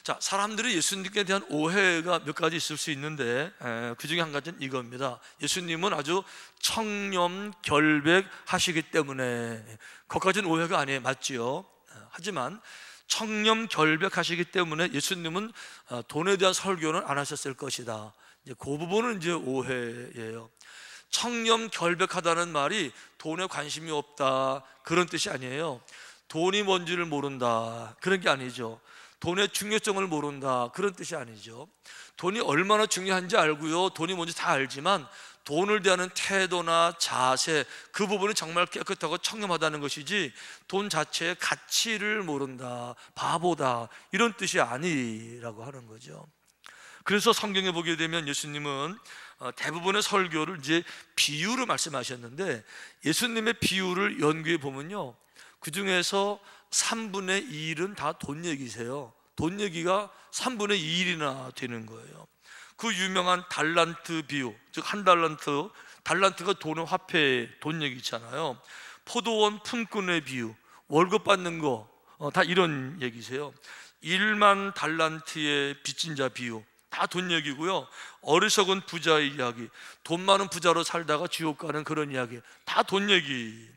자, 사람들이 예수님께 대한 오해가 몇 가지 있을 수 있는데 그 중에 한 가지는 이겁니다. 예수님은 아주 청렴결백하시기 때문에, 그것까지는 오해가 아니에요. 맞지요? 하지만 청렴결백하시기 때문에 예수님은 돈에 대한 설교는 안 하셨을 것이다. 이제 그 부분은 이제 오해예요. 청렴결백하다는 말이 돈에 관심이 없다 그런 뜻이 아니에요. 돈이 뭔지를 모른다 그런 게 아니죠. 돈의 중요성을 모른다 그런 뜻이 아니죠. 돈이 얼마나 중요한지 알고요, 돈이 뭔지 다 알지만 돈을 대하는 태도나 자세, 그 부분이 정말 깨끗하고 청렴하다는 것이지, 돈 자체의 가치를 모른다, 바보다 이런 뜻이 아니라고 하는 거죠. 그래서 성경에 보게 되면 예수님은 대부분의 설교를 이제 비유로 말씀하셨는데, 예수님의 비유를 연구해 보면요, 그 중에서 3분의 2은 다 돈 얘기세요. 돈 얘기가 3분의 2일이나 되는 거예요. 그 유명한 달란트 비유, 즉 한 달란트, 달란트가 돈의 화폐, 돈 얘기잖아요. 포도원 품꾼의 비유, 월급 받는 거, 다 이런 얘기세요. 1만 달란트의 빚진 자 비유, 다 돈 얘기고요. 어리석은 부자의 이야기, 돈 많은 부자로 살다가 지옥 가는 그런 이야기, 다 돈 얘기.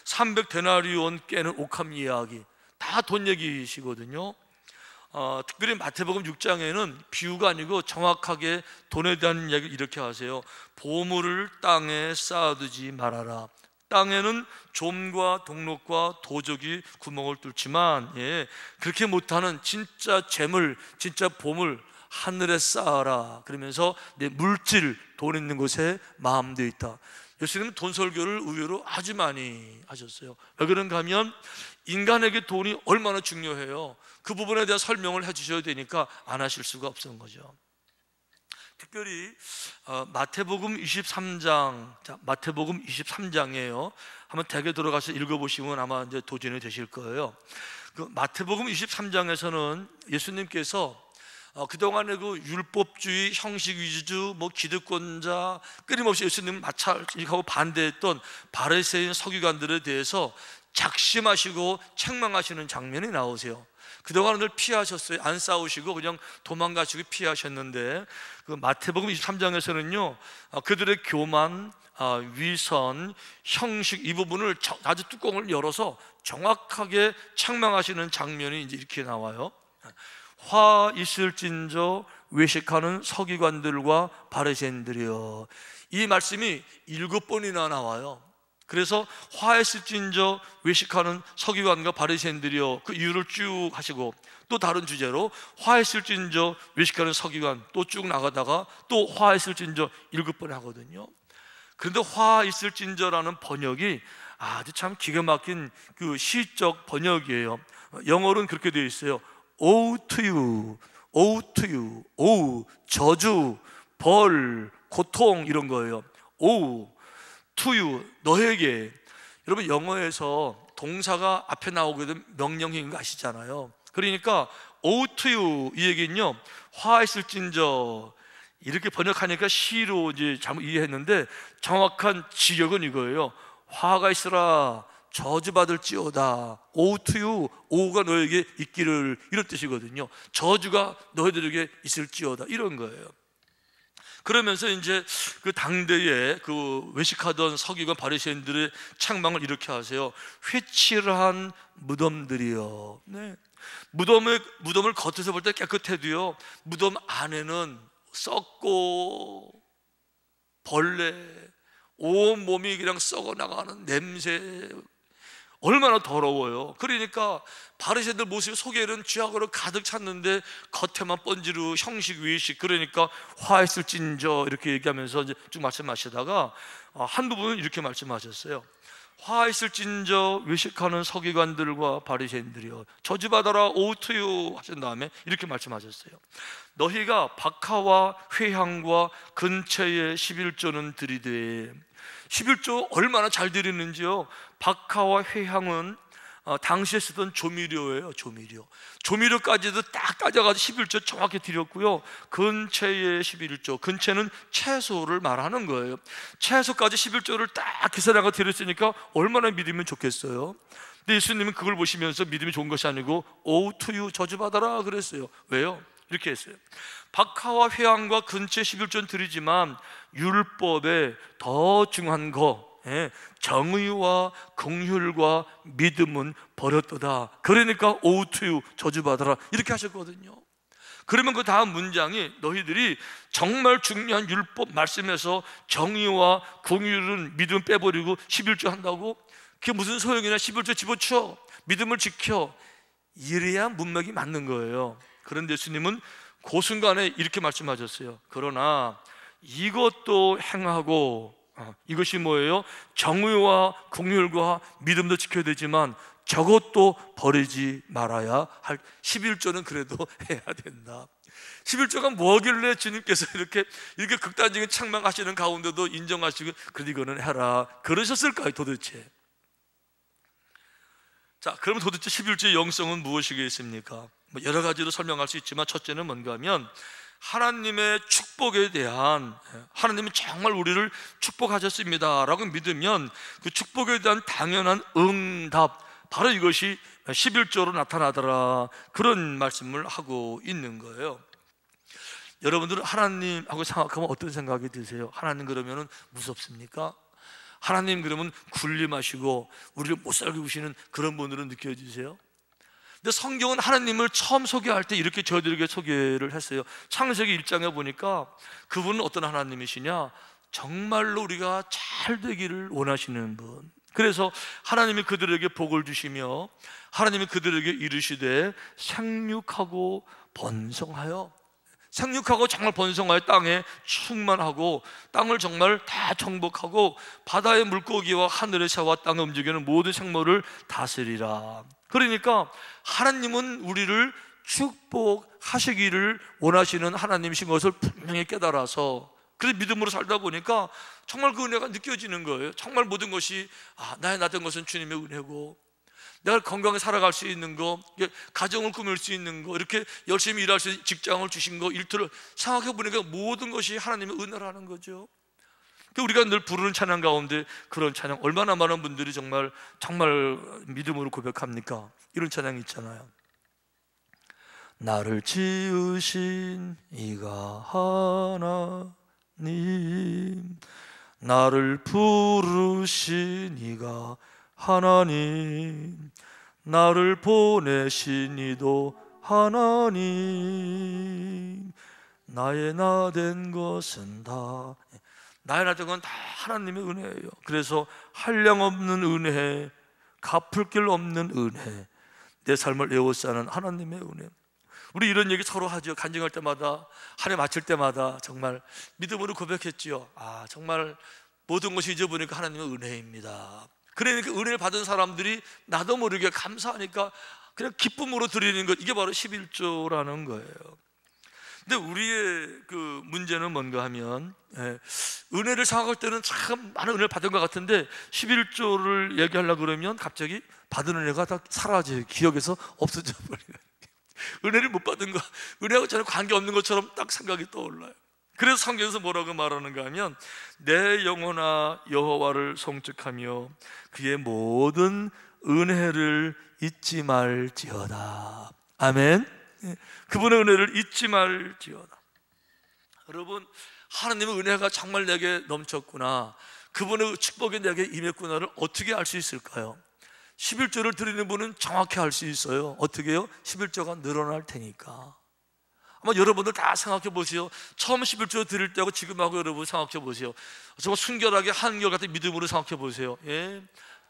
300데나리온 깨는 옥합 이야기, 다 돈 얘기시거든요. 특별히 마태복음 6장에는 비유가 아니고 정확하게 돈에 대한 이야기를 이렇게 하세요. 보물을 땅에 쌓아두지 말아라. 땅에는 좀과 동록과 도적이 구멍을 뚫지만, 그렇게 못하는 진짜 재물, 진짜 보물 하늘에 쌓아라. 그러면서 내 물질, 돈 있는 곳에 마음도 있다. 예수님은 돈 설교를 의외로 아주 많이 하셨어요. 왜 그런가 하면 인간에게 돈이 얼마나 중요해요, 그 부분에 대한 설명을 해주셔야 되니까 안 하실 수가 없는 거죠. 특별히 마태복음 23장, 자, 마태복음 23장이에요. 한번 댁에 들어가서 읽어보시면 아마 이제 도전이 되실 거예요. 그 마태복음 23장에서는 예수님께서 그동안의 그 율법주의, 형식 위주주, 기득권자, 끊임없이 예수님을 마찰하고 반대했던 바리새인 서기관들에 대해서 작심하시고 책망하시는 장면이 나오세요. 그동안은 늘 피하셨어요. 안 싸우시고 그냥 도망가시고 피하셨는데, 그 마태복음 23장에서는요 그들의 교만, 위선, 형식, 이 부분을 아주 뚜껑을 열어서 정확하게 책망하시는 장면이 이제 이렇게 나와요. 화 있을진저 외식하는 서기관들과 바리새인들이여. 이 말씀이 7번이나 나와요. 그래서 화 있을진저 외식하는 서기관과 바리새인들이여, 그 이유를 쭉 하시고, 또 다른 주제로 화 있을진저 외식하는 서기관 또 쭉 나가다가 또 화 있을진저 7번 하거든요. 그런데 화 있을진저라는 번역이 아주 참 기가 막힌 그 시적 번역이에요. 영어로는 그렇게 되어 있어요. Woe to you, woe to you, woe, 저주, 벌, 고통, 이런 거예요. woe to you, 너에게. 여러분, 영어에서 동사가 앞에 나오게 되면 명령형인 거 아시잖아요. 그러니까 woe to you, 이 얘기는요, 화 있을진저 이렇게 번역하니까 시로 이제 잘못 이해했는데, 정확한 지역은 이거예요. 화가 있으라, 저주받을지어다. woe to you, woe가 너에게 있기를, 이런 뜻이거든요. 저주가 너희들에게 있을지어다, 이런 거예요. 그러면서 이제 그 당대에 그 외식하던 서기관 바리새인들의 책망을 이렇게 하세요. 회칠한 무덤들이요. 네. 무덤을 겉에서 볼 때 깨끗해도요, 무덤 안에는 썩고 벌레, 온 몸이 그냥 썩어 나가는 냄새, 얼마나 더러워요. 그러니까 바리새인들 모습 속에는 죄악으로 가득 찼는데 겉에만 번지르 형식 위식, 그러니까 화했을진저 이렇게 얘기하면서 이제 쭉 말씀하시다가 한 부분은 이렇게 말씀하셨어요. 화했을진저 외식하는 서기관들과 바리새인들이여, 저주받아라, 오투유 하신 다음에 이렇게 말씀하셨어요. 너희가 박하와 회향과 근처의 11조는 드리되. 11조 얼마나 잘 드리는지요. 박하와 회향은 당시에 쓰던 조미료예요. 조미료까지도 딱 따져가지고 11조 정확히 드렸고요. 근체의 11조, 근체는 채소를 말하는 거예요. 채소까지 11조를 딱 계산하고 드렸으니까 얼마나 믿으면 좋겠어요. 근데 예수님은 그걸 보시면서 믿음이 좋은 것이 아니고 오우 투유 저주받아라 그랬어요. 왜요? 이렇게 했어요. 박하와 회향과 근체 11조는 드리지만 율법에 더 중요한 거, 정의와 긍휼과 믿음은 버렸도다. 그러니까 오우 투유 저주받아라 이렇게 하셨거든요. 그러면 그 다음 문장이 너희들이 정말 중요한 율법 말씀에서 정의와 긍휼은 믿음 빼버리고 11조 한다고? 그게 무슨 소용이냐? 11조 집어쳐, 믿음을 지켜, 이래야 문맥이 맞는 거예요. 그런데 예수님은 그 순간에 이렇게 말씀하셨어요. 그러나 이것도 행하고, 이것이 뭐예요? 정의와 긍휼과 믿음도 지켜야 되지만 저것도 버리지 말아야 할 11조는 그래도 해야 된다. 11조가 뭐길래 주님께서 이렇게 극단적인 책망하시는 가운데도 인정하시고 그래도 이거는 해라 그러셨을까요 도대체? 자, 그러면 도대체 11조의 영성은 무엇이겠습니까? 여러 가지로 설명할 수 있지만 첫째는 뭔가 하면 하나님의 축복에 대한, 하나님이 정말 우리를 축복하셨습니다 라고 믿으면 그 축복에 대한 당연한 응답, 바로 이것이 11조로 나타나더라, 그런 말씀을 하고 있는 거예요. 여러분들은 하나님하고 생각하면 어떤 생각이 드세요? 하나님 그러면 무섭습니까? 하나님 그러면 군림하시고 우리를 못 살게 구시는 그런 분으로 느껴지세요? 근데 성경은 하나님을 처음 소개할 때 이렇게 저희들에게 소개를 했어요. 창세기 1장에 보니까 그분은 어떤 하나님이시냐? 정말로 우리가 잘 되기를 원하시는 분. 그래서 하나님이 그들에게 복을 주시며 하나님이 그들에게 이르시되 생육하고 번성하여, 생육하고 정말 번성하여 땅에 충만하고 땅을 정말 다 정복하고 바다의 물고기와 하늘의 새와 땅에 움직이는 모든 생물을 다스리라. 그러니까 하나님은 우리를 축복하시기를 원하시는 하나님이신 것을 분명히 깨달아서, 그래서 믿음으로 살다 보니까 정말 그 은혜가 느껴지는 거예요. 정말 모든 것이 나의 나된 것은 주님의 은혜고, 내가 건강하게 살아갈 수 있는 거, 가정을 꾸밀 수 있는 거, 이렇게 열심히 일할 수 있는 직장을 주신 거, 일터를 생각해 보니까 모든 것이 하나님의 은혜라는 거죠. 우리가 늘 부르는 찬양 가운데 그런 찬양, 얼마나 많은 분들이 정말 믿음으로 고백합니까? 이런 찬양이 있잖아요. 나를 지으신 이가 하나님, 나를 부르신 이가 하나님, 나를 보내신 이도 하나님, 나의 나 된 것은 다, 나의 나 된 건 다 하나님의 은혜예요. 그래서 한량없는 은혜, 갚을 길 없는 은혜, 내 삶을 에워싸는 하나님의 은혜. 우리 이런 얘기 서로 하죠. 간증할 때마다, 한 해 마칠 때마다 정말 믿음으로 고백했지요. 정말 모든 것이 잊어보니까 하나님의 은혜입니다. 그러니까 은혜를 받은 사람들이 나도 모르게 감사하니까 그냥 기쁨으로 드리는 것, 이게 바로 11조라는 거예요. 근데 우리의 그 문제는 뭔가 하면, 은혜를 생각할 때는 참 많은 은혜를 받은 것 같은데 11조를 얘기하려고 그러면 갑자기 받은 은혜가 다 사라져요. 기억에서 없어져 버려요. 은혜를 못 받은 거, 은혜하고 전혀 관계없는 것처럼 딱 생각이 떠올라요. 그래서 성경에서 뭐라고 말하는가 하면 내 영혼아 여호와를 송축하며 그의 모든 은혜를 잊지 말지어다. 아멘. 그분의 은혜를 잊지 말지어다. 여러분, 하나님의 은혜가 정말 내게 넘쳤구나, 그분의 축복이 내게 임했구나를 어떻게 알 수 있을까요? 11조를 드리는 분은 정확히 알 수 있어요. 어떻게 해요? 11조가 늘어날 테니까. 아마 여러분들 다 생각해 보세요. 처음 11조 드릴 때하고 지금하고 여러분 생각해 보세요. 정말 순결하게 한결같은 믿음으로 생각해 보세요.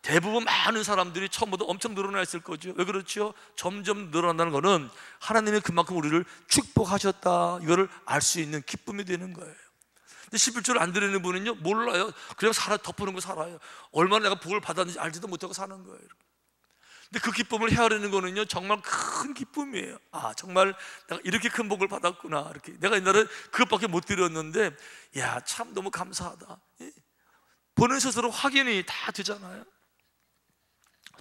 대부분 많은 사람들이 처음부터 엄청 늘어나 있을 거죠. 왜 그렇죠? 점점 늘어난다는 거는 하나님이 그만큼 우리를 축복하셨다, 이거를 알 수 있는 기쁨이 되는 거예요. 근데 11조를 안 드리는 분은요, 몰라요. 그냥 덮어놓은 거 살아요. 얼마나 내가 복을 받았는지 알지도 못하고 사는 거예요. 근데 그 기쁨을 헤아리는 거는요, 정말 큰 기쁨이에요. 정말 내가 이렇게 큰 복을 받았구나, 이렇게. 내가 옛날에 그것밖에 못 드렸는데, 참 너무 감사하다. 본인 스스로 확인이 다 되잖아요.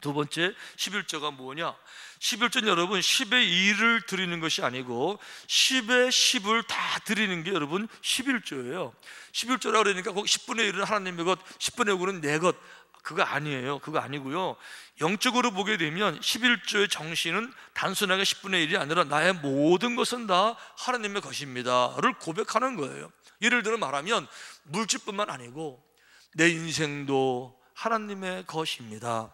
두 번째 11조가 뭐냐? 11조는 여러분 10의 2를 드리는 것이 아니고 10의 10을 다 드리는 게 여러분 11조예요 11조라 그러니까 꼭 10분의 1은 하나님의 것, 10분의 5는 내 것, 그거 아니에요. 그거 아니고요, 영적으로 보게 되면 11조의 정신은 단순하게 10분의 1이 아니라 나의 모든 것은 다 하나님의 것입니다 를 고백하는 거예요. 예를 들어 말하면 물질뿐만 아니고 내 인생도 하나님의 것입니다.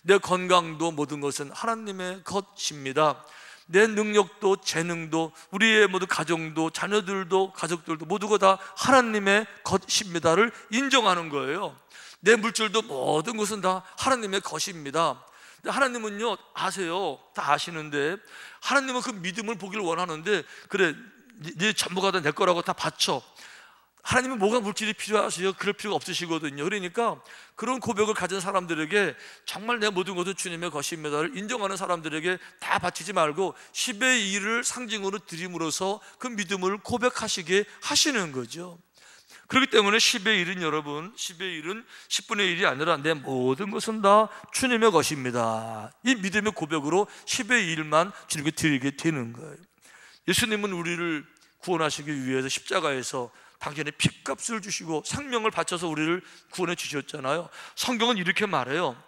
내 건강도 모든 것은 하나님의 것입니다. 내 능력도 재능도 우리의 모든 가정도 자녀들도 가족들도 모두가 다 하나님의 것입니다를 인정하는 거예요. 내 물질도 모든 것은 다 하나님의 것입니다. 하나님은요, 아세요. 다 아시는데 하나님은 그 믿음을 보기를 원하는데, 그래 네 전부가 다 내 거라고 다 바쳐. 하나님은 뭐가 물질이 필요하세요? 그럴 필요가 없으시거든요. 그러니까 그런 고백을 가진 사람들에게 정말 내 모든 것은 주님의 것입니다를 인정하는 사람들에게 다 바치지 말고 10의 2를 상징으로 드림으로써 그 믿음을 고백하시게 하시는 거죠. 그렇기 때문에 10의 1은 여러분, 10의 1은 10분의 1이 아니라 내 모든 것은 다 주님의 것입니다. 이 믿음의 고백으로 10의 1만 주님께 드리게 되는 거예요. 예수님은 우리를 구원하시기 위해서 십자가에서 당신의 핏값을 주시고 생명을 바쳐서 우리를 구원해 주셨잖아요. 성경은 이렇게 말해요.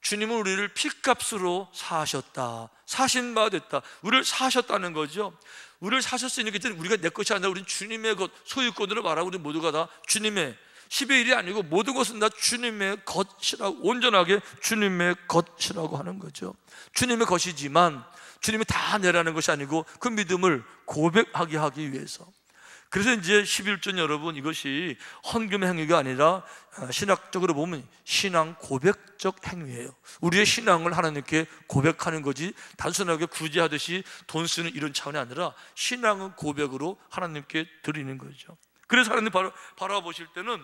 주님은 우리를 핏값으로 사하셨다, 사신 바 됐다. 우리를 사하셨다는 거죠. 우리를 사셨으니까 우리가 내 것이 아니라 우리는 주님의 것, 소유권으로 말하고 우리 모두가 다 주님의, 10의 1이 아니고 모든 것은 다 주님의 것이라고, 온전하게 주님의 것이라고 하는 거죠. 주님의 것이지만 주님이 다 내라는 것이 아니고 그 믿음을 고백하게 하기 위해서. 그래서 이제 11조는 여러분, 이것이 헌금의 행위가 아니라 신학적으로 보면 신앙 고백적 행위예요. 우리의 신앙을 하나님께 고백하는 거지, 단순하게 구제하듯이 돈 쓰는 이런 차원이 아니라 신앙은 고백으로 하나님께 드리는 거죠. 그래서 하나님 바라보실 때는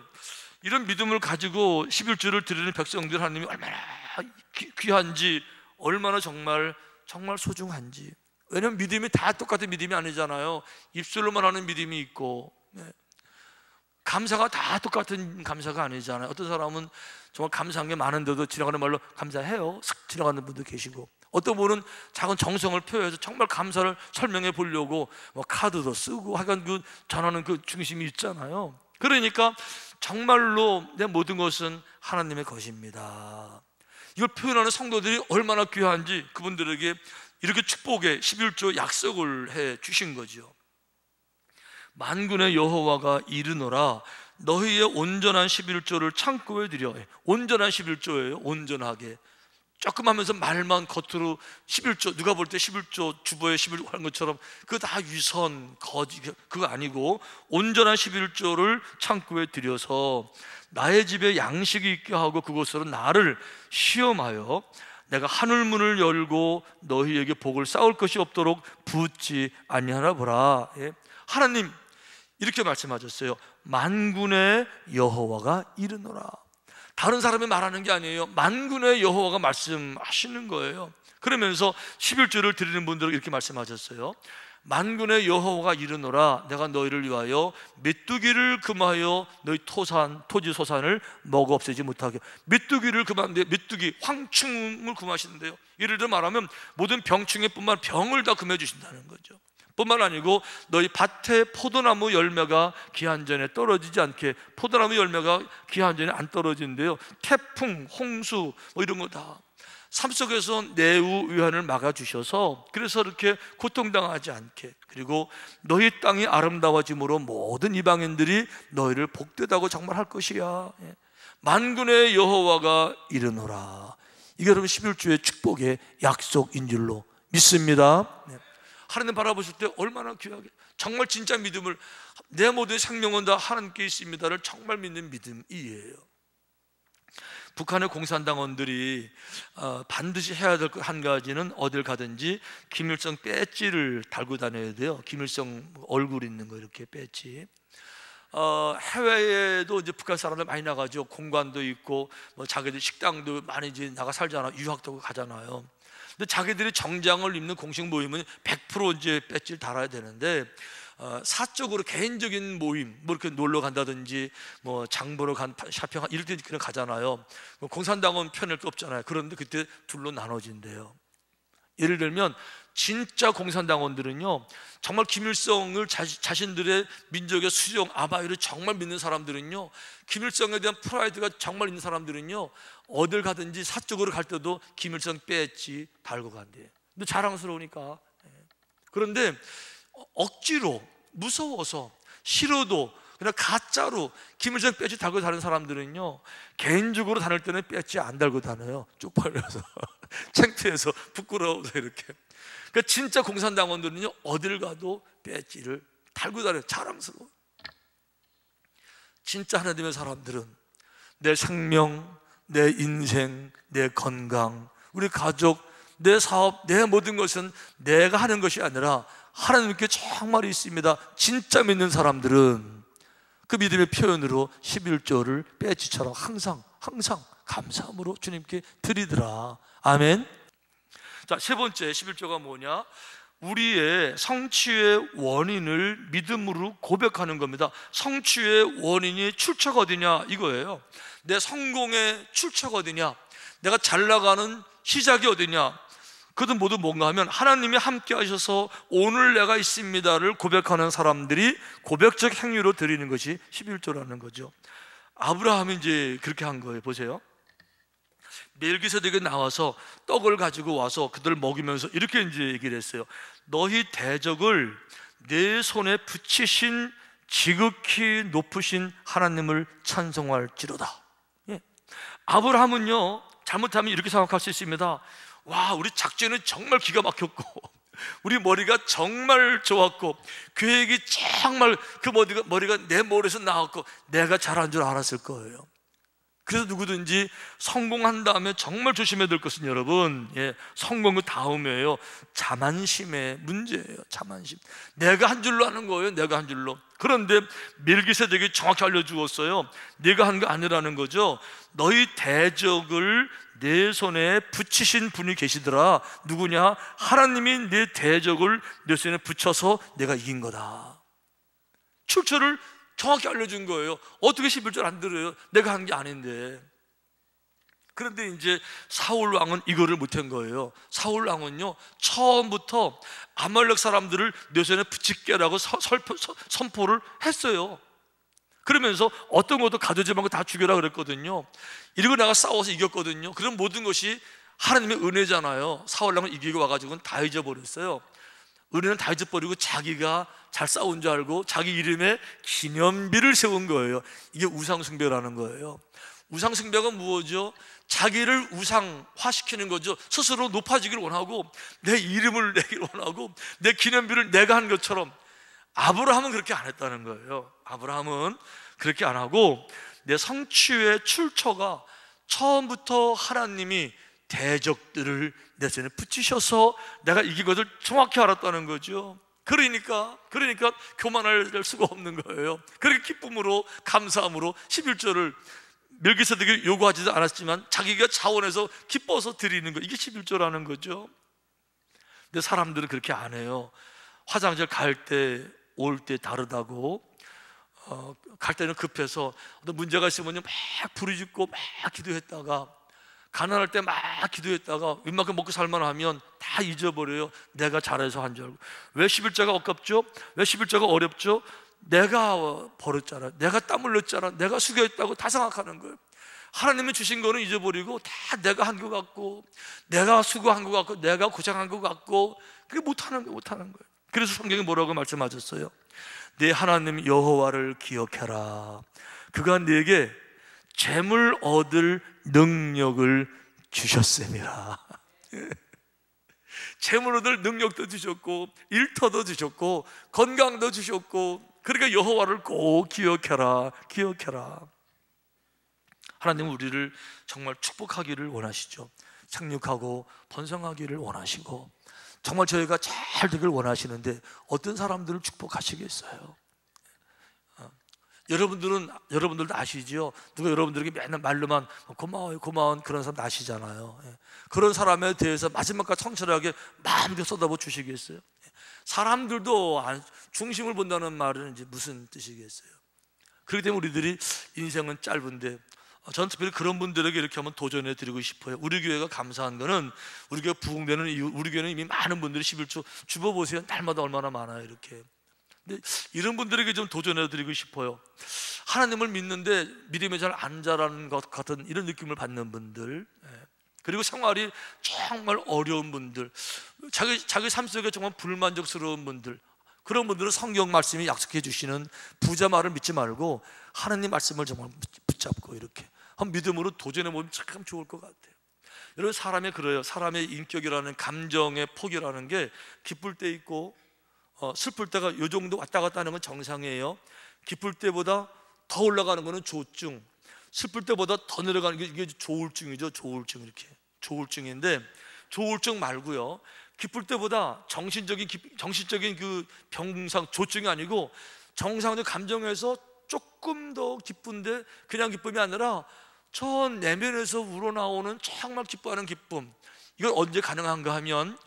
이런 믿음을 가지고 11조를 드리는 백성들, 하나님이 얼마나 귀한지, 얼마나 정말 소중한지. 왜냐하면 믿음이 다 똑같은 믿음이 아니잖아요. 입술로만 하는 믿음이 있고, 감사가 다 똑같은 감사가 아니잖아요. 어떤 사람은 정말 감사한 게 많은데도 지나가는 말로 감사해요 슥 지나가는 분도 계시고, 어떤 분은 작은 정성을 표해서 정말 감사를 설명해 보려고 뭐 카드도 쓰고 하여간 그 전하는 그 중심이 있잖아요. 그러니까 정말로 내 모든 것은 하나님의 것입니다. 이걸 표현하는 성도들이 얼마나 귀한지 그분들에게 이렇게 축복의 11조 약속을 해 주신 거죠. 만군의 여호와가 이르노라, 너희의 온전한 11조를 창고에 드려. 온전한 11조예요. 온전하게. 조금 하면서 말만 겉으로 11조, 누가 볼 때 11조 주보에 11조 하는 것처럼 그거 다 위선, 거짓, 그거 아니고 온전한 11조를 창고에 들여서 나의 집에 양식이 있게 하고 그곳으로 나를 시험하여 내가 하늘문을 열고 너희에게 복을 쌓을 것이 없도록 붓지 아니하나 보라. 하나님 이렇게 말씀하셨어요. 만군의 여호와가 이르노라. 다른 사람이 말하는 게 아니에요. 만군의 여호와가 말씀하시는 거예요. 그러면서 11조를 드리는 분들은 이렇게 말씀하셨어요. 만군의 여호와가 이르노라, 내가 너희를 위하여 메뚜기를 금하여 너희 토지 소산을 먹어 없애지 못하게. 메뚜기를 금하는데, 메뚜기 황충을 금하시는데요, 예를 들어 말하면 모든 병충해 뿐만 병을 다 금해 주신다는 거죠. 뿐만 아니고 너희 밭에 포도나무 열매가 기한 전에 떨어지지 않게, 포도나무 열매가 기한 전에 안 떨어진대요. 태풍, 홍수 뭐 이런 거 다 삶 속에서 내우 위한을 막아주셔서, 그래서 이렇게 고통당하지 않게, 그리고 너희 땅이 아름다워짐으로 모든 이방인들이 너희를 복되다고 정말 할 것이야. 만군의 여호와가 이르노라. 이게 여러분 11조의 축복의 약속인 줄로 믿습니다. 하나님 바라보실 때 얼마나 귀하게, 정말 진짜 믿음을, 내 모든 생명은 다 하나님께 있습니다를 정말 믿는 믿음이에요. 북한의 공산당원들이 반드시 해야 될 한 가지는 어딜 가든지 김일성 배지를 달고 다녀야 돼요. 김일성 얼굴 있는 거, 이렇게 배지. 해외에도 이제 북한 사람들 많이 나가죠. 공관도 있고 뭐 자기들 식당도 많이 이제 나가 살잖아. 유학도 가잖아요. 근데 자기들이 정장을 입는 공식 모임은 100% 이제 배지를 달아야 되는데, 사적으로 개인적인 모임, 뭐 이렇게 놀러 간다든지, 뭐 장 보러 간 샤핑 이럴 때 그냥 가잖아요. 공산당원 편할 게 없잖아요. 그런데 그때 둘로 나눠진대요. 예를 들면 진짜 공산당원들은요, 정말 김일성을 자신들의 민족의 수령 아바이를 정말 믿는 사람들은요, 김일성에 대한 프라이드가 정말 있는 사람들은요, 어딜 가든지 사적으로 갈 때도 김일성 배지 달고 간대요. 근데 자랑스러우니까. 그런데 억지로, 무서워서, 싫어도 그냥 가짜로 김일성 배지 달고 다니는 사람들은요, 개인적으로 다닐 때는 배지 안 달고 다녀요. 쪽팔려서 창피해서, 부끄러워서 이렇게. 그러니까 진짜 공산당원들은요, 어딜 가도 배지를 달고 다녀요. 자랑스러워. 진짜 하나님의 사람들은 내 생명, 내 인생, 내 건강, 우리 가족, 내 사업, 내 모든 것은 내가 하는 것이 아니라 하나님께 정말 있습니다. 진짜 믿는 사람들은 그 믿음의 표현으로 11조를 배지처럼 항상 감사함으로 주님께 드리더라. 아멘. 자, 세 번째 11조가 뭐냐? 우리의 성취의 원인을 믿음으로 고백하는 겁니다. 성취의 원인이 출처가 어디냐 이거예요. 내 성공의 출처가 어디냐, 내가 잘 나가는 시작이 어디냐, 그것은 모두 뭔가 하면 하나님이 함께 하셔서 오늘 내가 있습니다를 고백하는 사람들이 고백적 행위로 드리는 것이 11조라는 거죠. 아브라함이 이제 그렇게 한 거예요. 보세요. 멜기세덱에 나와서 떡을 가지고 와서 그들을 먹이면서 이렇게 이제 얘기를 했어요. 너희 대적을 내 손에 붙이신 지극히 높으신 하나님을 찬송할지로다. 예. 아브라함은요, 잘못하면 이렇게 생각할 수 있습니다. 와, 우리 작전은 정말 기가 막혔고 우리 머리가 정말 좋았고 계획이 정말 그 머리가 내 머리에서 나왔고 내가 잘한 줄 알았을 거예요. 그래서 누구든지 성공한 다음에 정말 조심해야 될 것은 여러분, 성공 그 다음에요, 자만심의 문제예요. 자만심. 내가 한 줄로 하는 거예요. 내가 한 줄로. 그런데 멜기세덱이 정확히 알려주었어요. 내가 한 거 아니라는 거죠. 너희 대적을 내 손에 붙이신 분이 계시더라. 누구냐? 하나님이 내 대적을 내 손에 붙여서 내가 이긴 거다. 출처를 정확히 알려준 거예요. 어떻게 11절 안 들어요? 내가 한 게 아닌데. 그런데 이제 사울 왕은 이거를 못한 거예요. 사울 왕은요, 처음부터 아말렉 사람들을 내 손에 붙일게라고 선포를 했어요. 그러면서 어떤 것도 가져지 말고 다 죽여라 그랬거든요. 이러고 내가 싸워서 이겼거든요. 그런 모든 것이 하나님의 은혜잖아요. 사울 왕은 이기고 와가지고는 다 잊어버렸어요. 은혜는 다 잊어버리고 자기가 잘 싸운 줄 알고 자기 이름에 기념비를 세운 거예요. 이게 우상숭배라는 거예요. 우상숭배가 무엇이죠? 자기를 우상화시키는 거죠. 스스로 높아지기를 원하고 내 이름을 내기를 원하고 내 기념비를 내가 한 것처럼. 아브라함은 그렇게 안 했다는 거예요. 아브라함은 그렇게 안 하고 내 성취의 출처가 처음부터 하나님이 대적들을 내 손에 붙이셔서 내가 이긴 것을 정확히 알았다는 거죠. 그러니까 교만할 수가 없는 거예요. 그렇게 기쁨으로 감사함으로 11조를 멜기세덱이 요구하지도 않았지만 자기가 자원해서 기뻐서 드리는 거, 이게 11조라는 거죠. 근데 사람들은 그렇게 안 해요. 화장실 갈 때 올 때 다르다고, 갈 때는 급해서 어떤 문제가 있으면 막 부르짖고 막 기도했다가, 가난할 때 막 기도했다가 웬만큼 먹고 살만 하면 다 잊어버려요. 내가 잘해서 한 줄 알고. 왜 11조가 아깝죠? 왜 11조가 어렵죠? 내가 벌었잖아, 내가 땀 흘렸잖아, 내가 수고했다고 다 생각하는 거예요. 하나님이 주신 거는 잊어버리고 다 내가 한 것 같고 내가 수고한 것 같고 내가 고생한 것 같고, 그게 못하는 거예요. 그래서 성경이 뭐라고 말씀하셨어요? 내 하나님 여호와를 기억해라. 그가 네게 재물 얻을 능력을 주셨음이라. 재물 얻을 능력도 주셨고 일터도 주셨고 건강도 주셨고, 그러니까 여호와를 꼭 기억해라. 하나님은 우리를 정말 축복하기를 원하시죠. 생육하고 번성하기를 원하시고 정말 저희가 잘 되길 원하시는데 어떤 사람들을 축복하시겠어요? 여러분들도 아시죠? 누가 여러분들에게 맨날 말로만 고마워요 그런 사람 아시잖아요. 그런 사람에 대해서 마지막까지 성실하게 마음껏 쏟아부어 주시겠어요? 사람들도 중심을 본다는 말은 이제 무슨 뜻이겠어요? 그렇기 때문에 우리들이 인생은 짧은데, 저는 특별히 그런 분들에게 이렇게 한번 도전해 드리고 싶어요. 우리 교회가 감사한 거는, 우리 교회 부흥되는 이유, 우리 교회는 이미 많은 분들이 11조 주워보세요. 날마다 얼마나 많아요, 이렇게. 근데 이런 분들에게 좀 도전해 드리고 싶어요. 하나님을 믿는데 믿음이 잘 안 자라는 것 같은 이런 느낌을 받는 분들, 그리고 생활이 정말 어려운 분들, 자기 삶 속에 정말 불만족스러운 분들, 그런 분들은 성경 말씀이 약속해 주시는 부자 말을 믿지 말고 하나님 말씀을 정말 붙잡고 이렇게 한 믿음으로 도전해 보면 참 좋을 것 같아요. 여러분, 사람이 그래요. 사람의 인격이라는, 감정의 폭이라는 게 기쁠 때 있고 슬플 때가 요 정도 왔다 갔다 하는 건 정상이에요. 기쁠 때보다 더 올라가는 거는 조증, 슬플 때보다 더 내려가는 게 이게 조울증이죠. 조울증, 이렇게 조울증인데, 조울증 말고요, 기쁠 때보다 정신적인 그 병상, 조증이 아니고 정상적 감정에서 조금 더 기쁜데, 그냥 기쁨이 아니라 저 내면에서 우러나오는 정말 기뻐하는 기쁨. 이건 언제 가능한가 하면,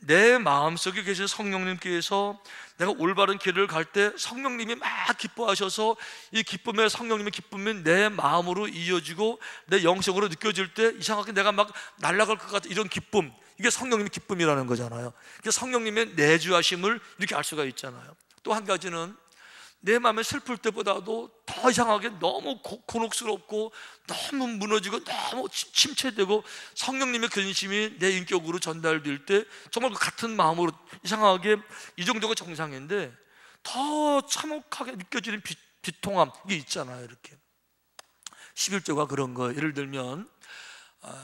내 마음속에 계신 성령님께서 내가 올바른 길을 갈 때 성령님이 막 기뻐하셔서 이 기쁨에, 성령님의 기쁨이 내 마음으로 이어지고 내 영성으로 느껴질 때 이상하게 내가 막 날아갈 것 같은 이런 기쁨, 이게 성령님의 기쁨이라는 거잖아요. 성령님의 내주하심을 이렇게 알 수가 있잖아요. 또 한 가지는, 내 마음에 슬플 때보다도 더 이상하게 너무 곤혹스럽고 너무 무너지고 너무 침체되고 성령님의 근심이 내 인격으로 전달될 때 정말 그 같은 마음으로 이상하게, 이 정도가 정상인데 더 참혹하게 느껴지는 비통함, 이게 있잖아요. 이렇게 11조가 그런 거예요. 예를 들면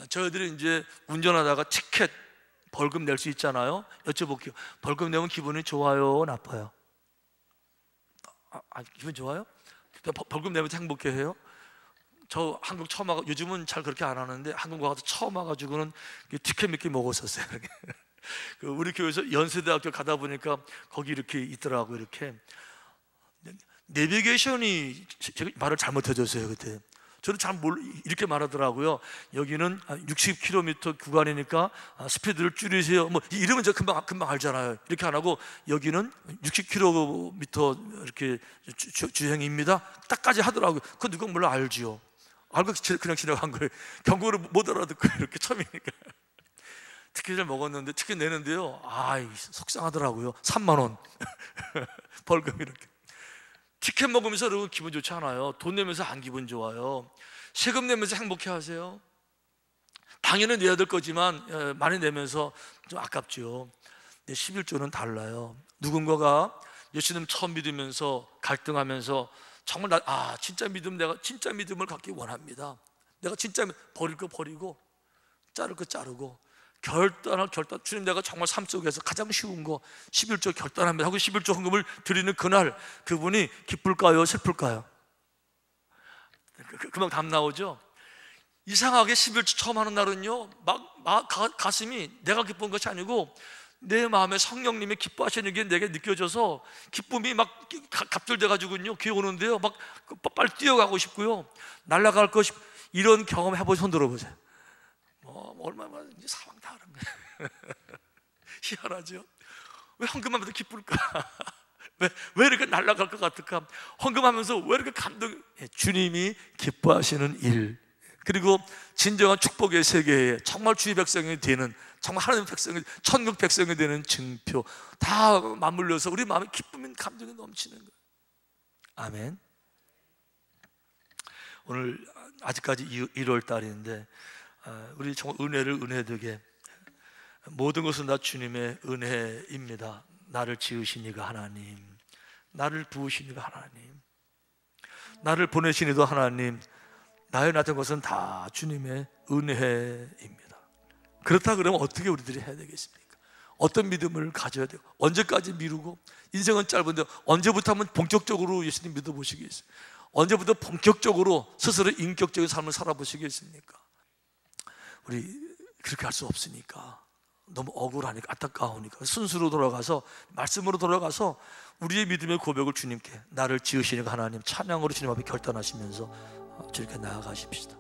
저희들이 이제 운전하다가 티켓 벌금 낼 수 있잖아요. 여쭤볼게요. 벌금 내면 기분이 좋아요, 나빠요? 기분 좋아요? 벌금 내면 행복해해요? 저 한국 처음 와가, 요즘은 잘 그렇게 안 하는데 한국 와서 처음 와가지고는 티켓 몇 개 먹었었어요. 우리 교회에서 연세대학교 가다 보니까 거기 이렇게 있더라고. 이렇게 내비게이션이 제가 말을 잘못해줬어요 그때. 저는 잘 이렇게 말하더라고요. 여기는 60km 구간이니까 스피드를 줄이세요. 뭐 이러면 제가 금방 알잖아요. 이렇게 안 하고 여기는 60km 이렇게 주행입니다. 딱까지 하더라고요. 그건 누가 몰라 알지요. 알고 그냥 지나간 거예요. 경고를 못 알아듣고 이렇게 처음이니까. 티켓을 먹었는데 티켓 내는데요. 속상하더라고요. 3만 원 벌금 이렇게. 티켓 먹으면서 여러분 기분 좋지 않아요? 돈 내면서 안 기분 좋아요? 세금 내면서 행복해 하세요? 당연히 내야 될 거지만 많이 내면서 좀 아깝죠. 11조는 달라요. 누군가가 예수님 처음 믿으면서 갈등하면서 정말 진짜 내가 진짜 믿음을 갖기 원합니다. 내가 진짜 버릴 거 버리고 자를 거 자르고 결단. 주님, 내가 정말 삶 속에서 가장 쉬운 거 11조 결단합니다 하고 11조 헌금을 드리는 그날, 그분이 기쁠까요, 슬플까요? 금방 답 나오죠. 이상하게 11조 처음 하는 날은요, 가슴이 내가 기쁜 것이 아니고 내 마음에 성령님이 기뻐하시는 게 내게 느껴져서 기쁨이 막 갑절돼가지고요 귀에 오는데요, 막 빨리 뛰어가고 싶고요, 날아갈 것 싶고. 이런 경험 해보세요. 손 들어보세요. 얼마나 이제 사방 다 하는 거예요. 희한하죠? 왜 헌금하면서 기쁠까? 왜 이렇게 날아갈 것 같을까? 헌금하면서 왜 이렇게 주님이 기뻐하시는 일, 그리고 진정한 축복의 세계에 정말 주의 백성이 되는, 정말 하나님 백성이, 천국 백성이 되는 증표 다 맞물려서 우리 마음에 기쁨인 감정이 넘치는 거예요. 아멘. 오늘 아직까지 1월 달인데 우리 정말 은혜를 은혜되게, 모든 것은 다 주님의 은혜입니다. 나를 지으신 이가 하나님, 나를 부으신 이가 하나님, 나를 보내신 이도 하나님, 나의 나된 것은 다 주님의 은혜입니다. 그렇다 그러면 어떻게 우리들이 해야 되겠습니까? 어떤 믿음을 가져야 되고, 언제까지 미루고, 인생은 짧은데 언제부터 한번 본격적으로 예수님 믿어보시겠어요? 언제부터 본격적으로 스스로 인격적인 삶을 살아보시겠습니까? 우리 그렇게 할 수 없으니까, 너무 억울하니까, 안타까우니까 순수로 돌아가서, 말씀으로 돌아가서 우리의 믿음의 고백을 주님께, 나를 지으시는 하나님, 찬양으로 주님 앞에 결단하시면서 주님께 나아가십시다.